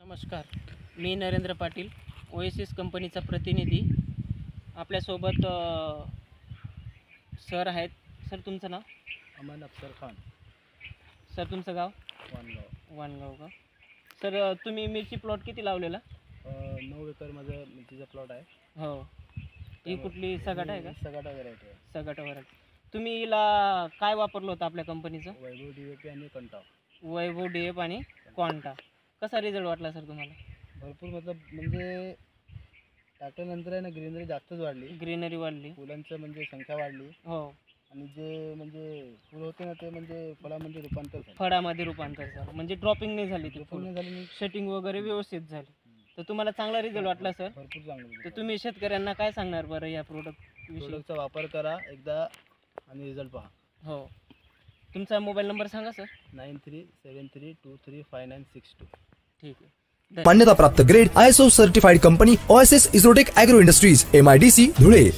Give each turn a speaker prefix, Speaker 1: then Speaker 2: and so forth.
Speaker 1: नमस्कार, मी नरेंद्र पाटील, ओएसिस कंपनीचा प्रतिनिधी. आपल्यासोबत सर आहेत. सर, तुमचं नाव?
Speaker 2: अमन अफसर खान.
Speaker 1: सर, तुमचं गाव? वाणगाव का? सर, तुम्ही मिरची प्लॉट किती लावलेला?
Speaker 2: 9 एकर माझं मिरचीचा प्लॉट आहे.
Speaker 1: हो. ही कुठली सगाट आहे का?
Speaker 2: सगाटा व्हरायटी आहे.
Speaker 1: सगाट व्हरायटी. तुम्ही हिला काय वापरलं होतं आपल्या कंपनीचं?
Speaker 2: वैभव DAP आणि कंटा.
Speaker 1: वैभव DAP आणि क्वांटा. कसा रिझल्ट वाटला सर तुम्हाला?
Speaker 2: भरपूर म्हणजे टाकल्यानंतर आहे ना, ग्रीनरी जास्तच वाढली.
Speaker 1: ग्रीनरी वाढली,
Speaker 2: फुलांचं म्हणजे संख्या वाढली.
Speaker 1: हो.
Speaker 2: आणि जे म्हणजे फुल होते ना, ते म्हणजे फळामध्ये रूपांतर झालं.
Speaker 1: फळामध्ये रूपांतर झालं, म्हणजे ड्रॉपिंग नाही झाली, ती
Speaker 2: फुल झाली,
Speaker 1: सेटिंग वगैरे व्यवस्थित झाली. तर तुम्हाला चांगला रिझल्ट वाटला सर?
Speaker 2: भरपूर चांगलं.
Speaker 1: तर तुम्ही शेतकऱ्यांना काय सांगणार बरं या प्रोडक्टचा
Speaker 2: वापर करा एकदा आणि रिझल्ट पहा.
Speaker 1: हो. तुमचा मोबाईल नंबर सांगा सर.
Speaker 2: 9373235962.
Speaker 1: ठीक आहे.
Speaker 3: मान्यता प्राप्त grade ISO certified company Oasis Izotech agro industries MIDC Dhule.